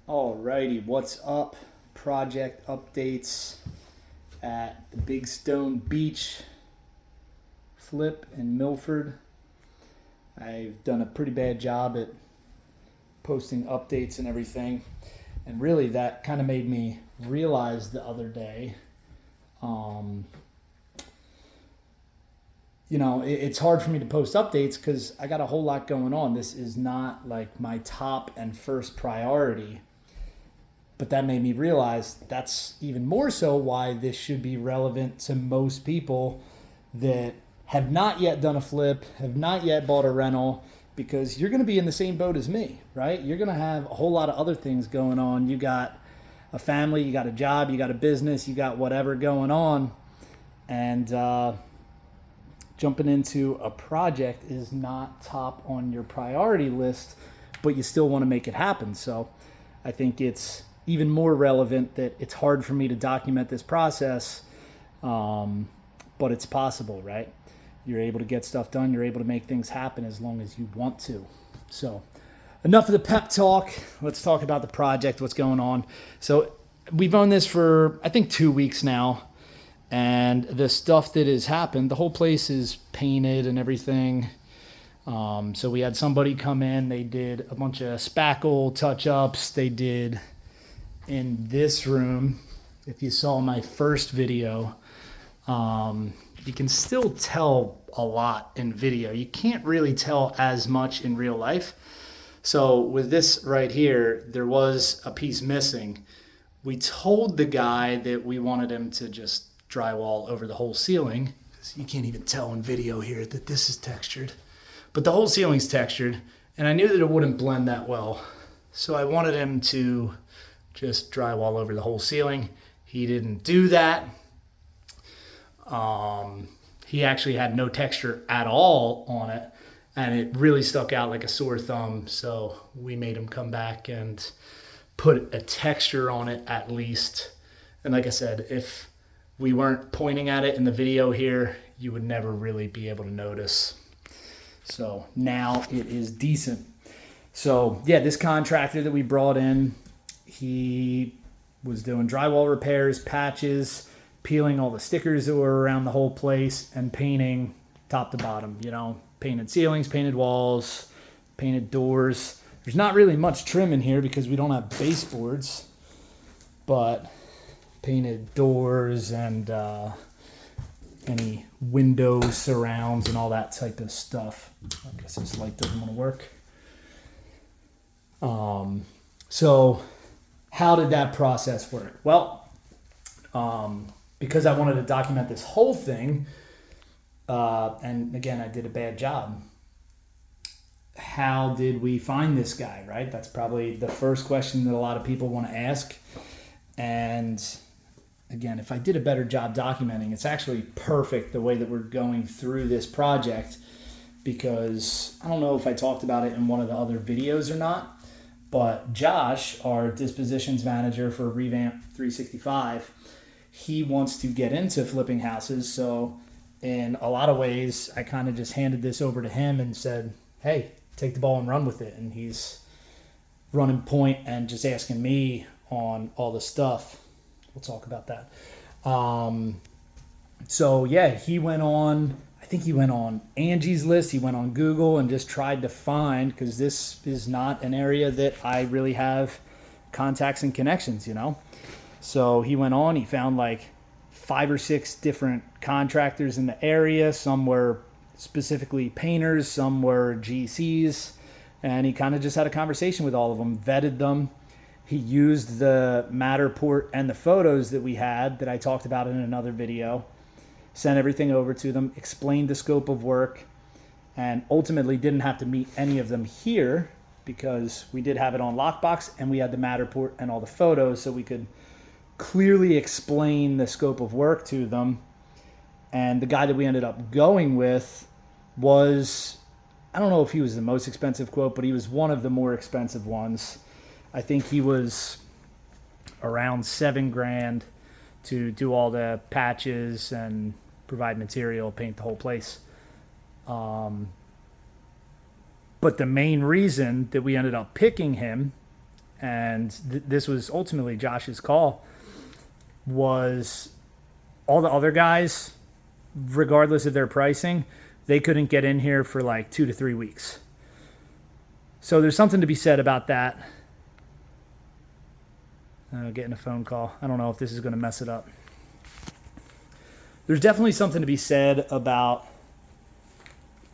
Alrighty, what's up? Project updates at the Big Stone Beach flip in Milford. I've done a pretty bad job at posting updates and everything, and really that kind of made me realize the other day. Um, it's hard for me to post updates because I got a whole lot going on. This is not like my top and first priority. But that made me realize that's even more so why this should be relevant to most people that have not yet done a flip, have not yet bought a rental, because you're going to be in the same boat as me, right? You're going to have a whole lot of other things going on. You got a family, you got a job, you got a business, you got whatever going on. And jumping into a project is not top on your priority list, but you still want to make it happen. So I think it's even more relevant that it's hard for me to document this process, but it's possible, right? You're able to get stuff done. You're able to make things happen as long as you want to. So enough of the pep talk. Let's talk about the project, what's going on. So we've owned this for, I think, 2 weeks now. And the stuff that has happened, the whole place is painted and everything. So we had somebody come in. They did a bunch of spackle touch-ups. They did in this room, if you saw my first video, you can still tell a lot in video. You can't really tell as much in real life. So with this right here, there was a piece missing. We told the guy that we wanted him to just drywall over the whole ceiling. You can't even tell in video here that this is textured, but the whole ceiling's textured, and I knew that it wouldn't blend that well. So I wanted him to just drywall over the whole ceiling. He didn't do that. He actually had no texture at all on it, and it really stuck out like a sore thumb. So we made him come back and put a texture on it at least. And like I said, if we weren't pointing at it in the video here, you would never really be able to notice. So now it is decent. So yeah, this contractor that we brought in, he was doing drywall repairs, patches, peeling all the stickers that were around the whole place, and painting top to bottom. Painted ceilings, painted walls, painted doors. There's not really much trim in here because we don't have baseboards, but painted doors and any window surrounds and all that type of stuff. I guess this light doesn't want to work. So how did that process work? Well, because I wanted to document this whole thing, and again, I did a bad job. How did we find this guy, right? That's probably the first question that a lot of people want to ask. And again, if I did a better job documenting, it's actually perfect the way that we're going through this project, because I don't know if I talked about it in one of the other videos or not, but Josh, our dispositions manager for Revamp 365, he wants to get into flipping houses. So in a lot of ways, I kind of just handed this over to him and said, hey, take the ball and run with it. And he's running point and just asking me on all the stuff. We'll talk about that. So yeah, he went on, I think he went on Angie's List. He went on Google and just tried to find, because this is not an area that I really have contacts and connections, So he went on, he found like 5 or 6 different contractors in the area. Some were specifically painters, some were GCs, and he kind of just had a conversation with all of them, vetted them. He used the Matterport and the photos that we had that I talked about in another video, sent everything over to them, explained the scope of work, and ultimately didn't have to meet any of them here because we did have it on Lockbox and we had the Matterport and all the photos, so we could clearly explain the scope of work to them. And the guy that we ended up going with was, I don't know if he was the most expensive quote, but he was one of the more expensive ones. I think he was around $7,000 to do all the patches and provide material, paint the whole place. But the main reason that we ended up picking him and this was ultimately Josh's call, was all the other guys, regardless of their pricing, they couldn't get in here for like 2 to 3 weeks. So there's something to be said about that. Getting a phone call. I don't know if this is going to mess it up. There's definitely something to be said about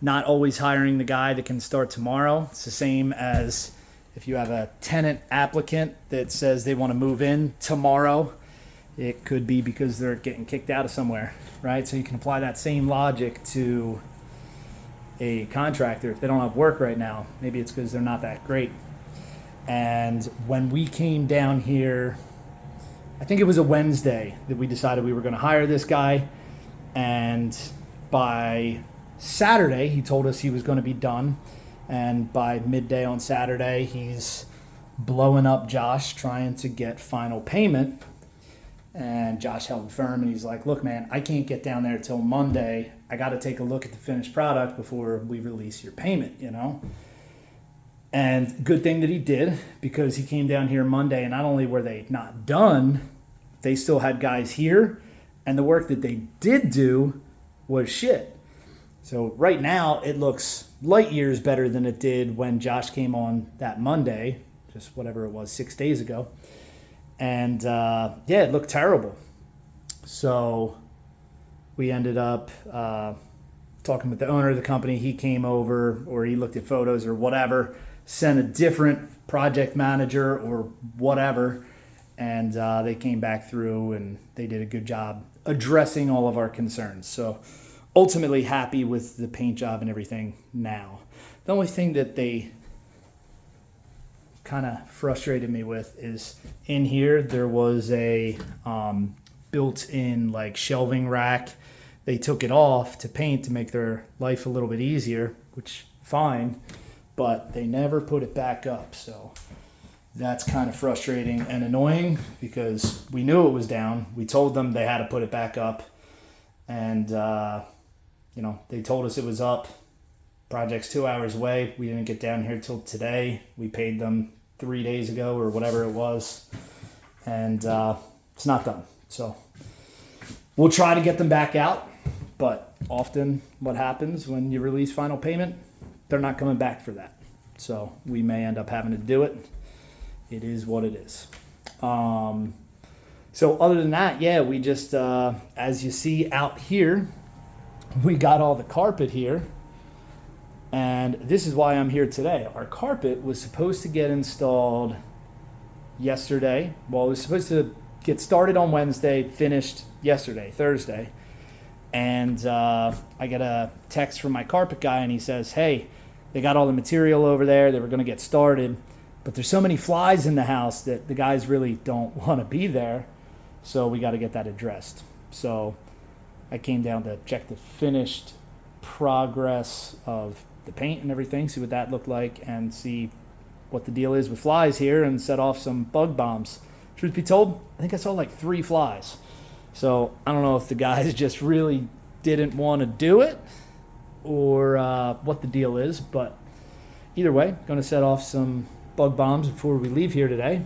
not always hiring the guy that can start tomorrow. It's the same as if you have a tenant applicant that says they want to move in tomorrow. It could be because they're getting kicked out of somewhere, right? So you can apply that same logic to a contractor. If they don't have work right now, maybe it's because they're not that great. And when we came down here, I think it was a Wednesday that we decided we were going to hire this guy. And by Saturday, he told us he was going to be done. And by midday on Saturday, he's blowing up Josh trying to get final payment. And Josh held firm and he's like, look, man, I can't get down there till Monday. I got to take a look at the finished product before we release your payment, you know? And good thing that he did, because he came down here Monday and not only were they not done, they still had guys here. And the work that they did do was shit. So right now it looks light years better than it did when Josh came on that Monday, just whatever it was, 6 days ago. And it looked terrible. So we ended up talking with the owner of the company. He came over, or he looked at photos or whatever, sent a different project manager or whatever, and they came back through and they did a good job addressing all of our concerns. So ultimately happy with the paint job and everything now. The only thing that they kind of frustrated me with is in here there was a built-in like shelving rack. They took it off to paint to make their life a little bit easier, which fine, but they never put it back up. So that's kind of frustrating and annoying because we knew it was down. We told them they had to put it back up, and they told us it was up. Project's 2 hours away. We didn't get down here till today. We paid them 3 days ago or whatever it was, and it's not done. So we'll try to get them back out, but often what happens when you release final payment, they're not coming back for that. So we may end up having to do it. It is what it is. So other than that, we just, as you see out here, we got all the carpet here. And this is why I'm here today. Our carpet was supposed to get installed yesterday. Well, it was supposed to get started on Wednesday, finished yesterday, Thursday. And I get a text from my carpet guy, and he says, hey, they got all the material over there. They were going to get started. But there's so many flies in the house that the guys really don't want to be there. So we got to get that addressed. So I came down to check the finished progress of the paint and everything, see what that looked like, and see what the deal is with flies here, and set off some bug bombs. Truth be told, I think I saw like 3 flies. So I don't know if the guys just really didn't want to do it or what the deal is, but either way, going to set off some bug bombs before we leave here today.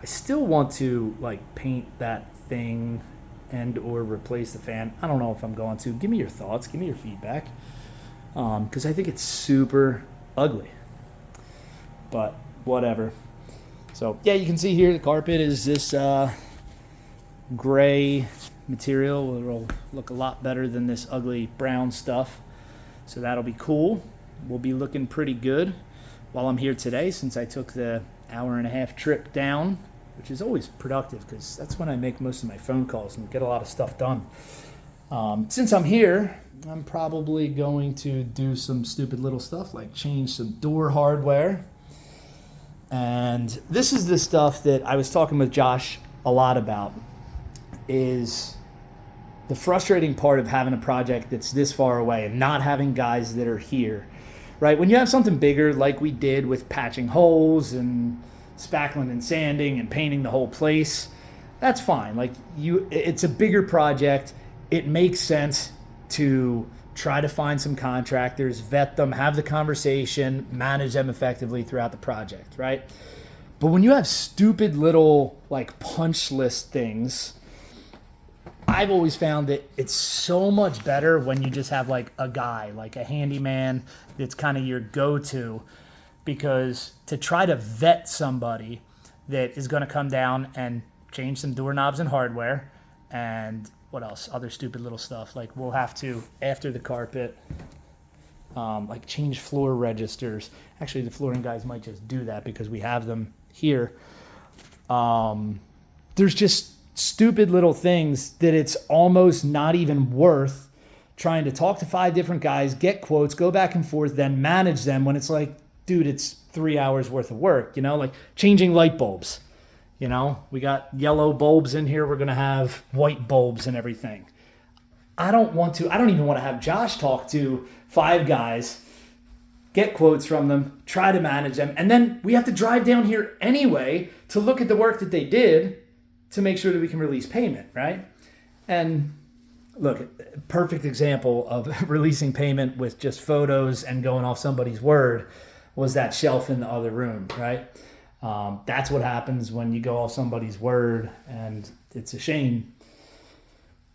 I still want to paint that thing and or replace the fan. I don't know if I'm going to. Give me your thoughts. Give me your feedback. Because I think it's super ugly. But whatever. So you can see here the carpet is this gray material. It'll look a lot better than this ugly brown stuff. So that'll be cool. We'll be looking pretty good while I'm here today, since I took the hour-and-a-half trip down, which is always productive because that's when I make most of my phone calls and get a lot of stuff done. Since I'm here, I'm probably going to do some stupid little stuff like change some door hardware. And this is the stuff that I was talking with Josh a lot about, is the frustrating part of having a project that's this far away and not having guys that are here, right? When you have something bigger like we did with patching holes and spackling and sanding and painting the whole place, that's fine. It's a bigger project. It makes sense to try to find some contractors, vet them, have the conversation, manage them effectively throughout the project, right? But when you have stupid little like punch list things, I've always found that it's so much better when you just have like a guy, like a handyman that's kind of your go-to, because to try to vet somebody that is going to come down and change some doorknobs and hardware and what else? Other stupid little stuff. Like we'll have to, after the carpet, like change floor registers. Actually, the flooring guys might just do that because we have them here. There's just stupid little things that it's almost not even worth trying to talk to 5 different guys, get quotes, go back and forth, then manage them when it's like, dude, it's 3 hours worth of work, like changing light bulbs. We got yellow bulbs in here. We're going to have white bulbs and everything. I don't even want to have Josh talk to 5 guys, get quotes from them, try to manage them. And then we have to drive down here anyway to look at the work that they did to make sure that we can release payment, right? And look, perfect example of releasing payment with just photos and going off somebody's word was that shelf in the other room, right? That's what happens when you go off somebody's word, and it's a shame.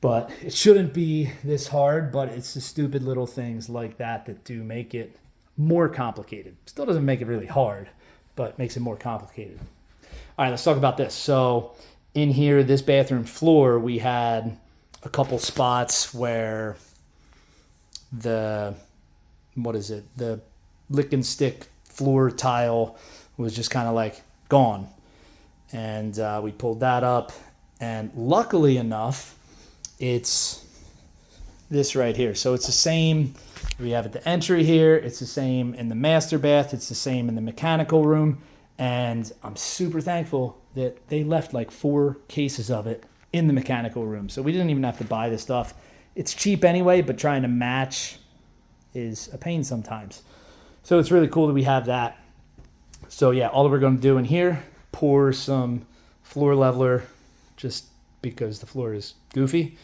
But it shouldn't be this hard, but it's the stupid little things like that do make it more complicated. Still doesn't make it really hard, but makes it more complicated. All right, let's talk about this. So in here, this bathroom floor, we had a couple spots where the lick and stick floor tile was just kind of like gone. And we pulled that up, and luckily enough, it's this right here. So it's the same we have at the entry here. It's the same in the master bath. It's the same in the mechanical room. And I'm super thankful that they left like 4 cases of it in the mechanical room. So we didn't even have to buy this stuff. It's cheap anyway, but trying to match is a pain sometimes. So it's really cool that we have that. So yeah, all that we're going to do in here, pour some floor leveler just because the floor is goofy.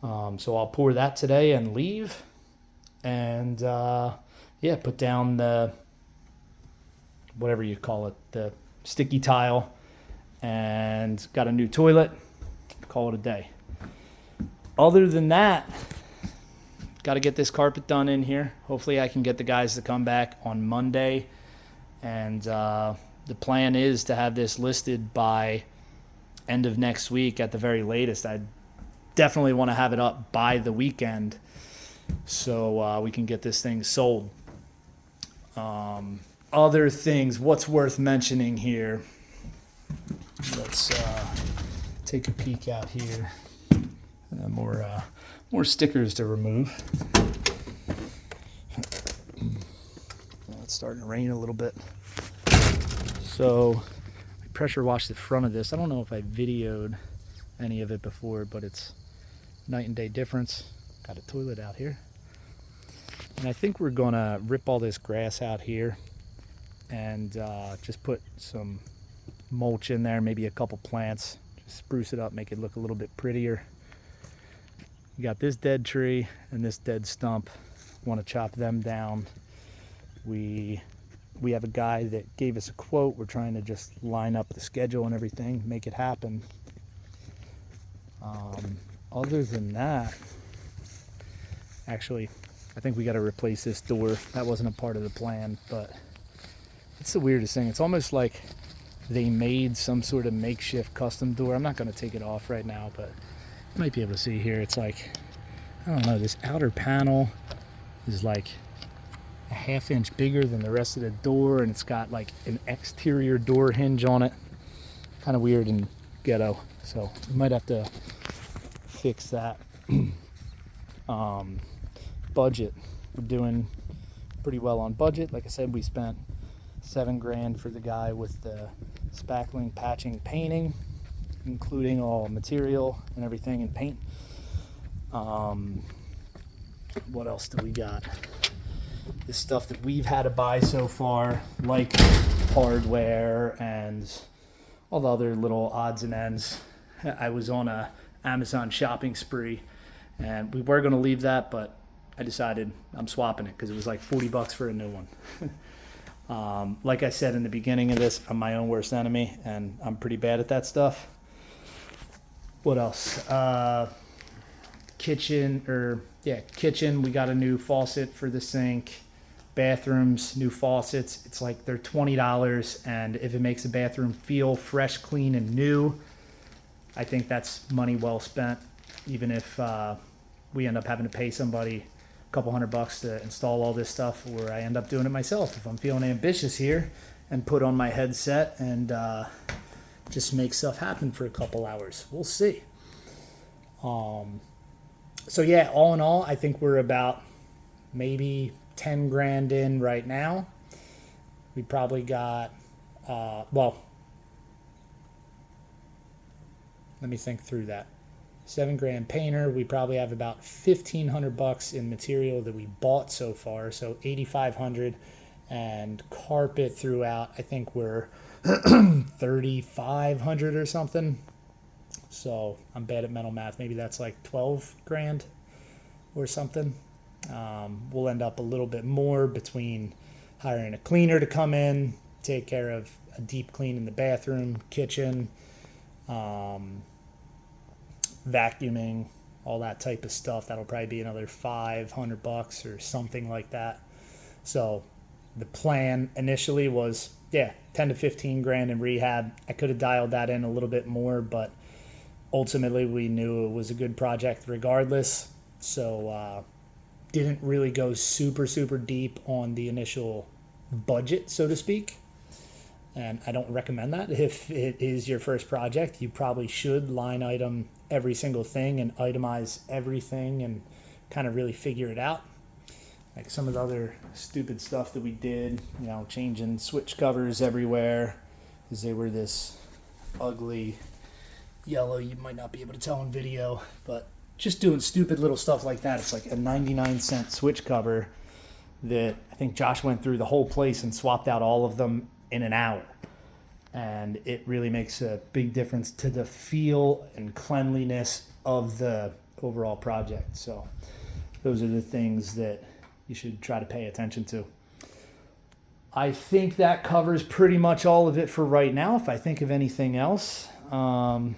So I'll pour that today and leave. And put down the, whatever you call it, the sticky tile, and got a new toilet. Call it a day. Other than that, got to get this carpet done in here. Hopefully I can get the guys to come back on Monday. And the plan is to have this listed by end of next week at the very latest. I definitely want to have it up by the weekend so we can get this thing sold. Other things, what's worth mentioning here? Let's take a peek out here. More stickers to remove. It's starting to rain a little bit. So I pressure washed the front of this. I don't know if I videoed any of it before, but it's night and day difference. Got a toilet out here. And I think we're gonna rip all this grass out here and just put some mulch in there, maybe a couple plants, just spruce it up, make it look a little bit prettier. You got this dead tree and this dead stump. Want to chop them down. We have a guy that gave us a quote. We're trying to just line up the schedule and everything, make it happen. Other than that, actually, I think we got to replace this door. That wasn't a part of the plan, but it's the weirdest thing. It's almost like they made some sort of makeshift custom door. I'm not going to take it off right now, but you might be able to see here. It's like, I don't know, this outer panel is like a 1/2 inch bigger than the rest of the door, and it's got like an exterior door hinge on it. Kind of weird and ghetto, so we might have to fix that. Budget, we're doing pretty well on budget. Like I said, we spent $7,000 for the guy with the spackling, patching, painting, including all material and everything and paint. What else do we got? The stuff that we've had to buy so far, like hardware and all the other little odds and ends. I was on a Amazon shopping spree, and we were going to leave that, but I decided I'm swapping it because it was like $40 for a new one. Like I said in the beginning of this, I'm my own worst enemy, and I'm pretty bad at that stuff. What else? Kitchen. We got a new faucet for the sink. Bathrooms, new faucets. It's like they're $20, and if it makes a bathroom feel fresh, clean, and new, I think that's money well spent. Even if we end up having to pay somebody a couple $100 to install all this stuff, or I end up doing it myself if I'm feeling ambitious here and put on my headset and just make stuff happen for a couple hours. We'll see. So yeah, all in all, I think we're about maybe 10 grand in right now. We probably got, let me think through that. 7 grand painter. We probably have about $1,500 in material that we bought so far. So 8,500, and carpet throughout, I think we're 3,500 or something. So I'm bad at mental math. Maybe that's like 12 grand or something. We'll end up a little bit more between hiring a cleaner to come in, take care of a deep clean in the bathroom, kitchen, vacuuming, all that type of stuff. That'll probably be another $500 or something like that. So the plan initially was, 10 to 15 grand in rehab. I could have dialed that in a little bit more, but ultimately we knew it was a good project regardless. So didn't really go super, super deep on the initial budget, so to speak. And I don't recommend that. If it is your first project, you probably should line item every single thing and itemize everything and kind of really figure it out. Like some of the other stupid stuff that we did, changing switch covers everywhere because they were this ugly yellow. You might not be able to tell in video, but just doing stupid little stuff like that. It's like a 99-cent switch cover that I think Josh went through the whole place and swapped out all of them in an hour. And it really makes a big difference to the feel and cleanliness of the overall project. So those are the things that you should try to pay attention to. I think that covers pretty much all of it for right now. If I think of anything else, I'll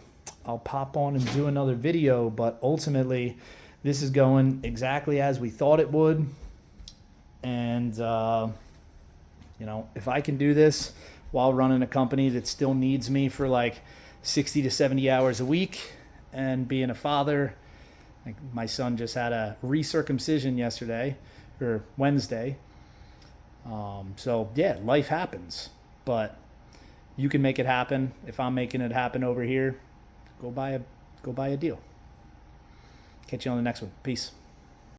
pop on and do another video, but ultimately this is going exactly as we thought it would. And, if I can do this while running a company that still needs me for like 60 to 70 hours a week and being a father, like my son just had a recircumcision yesterday or Wednesday. Life happens, but you can make it happen. If I'm making it happen over here, go buy a deal. Catch you on the next one. Peace.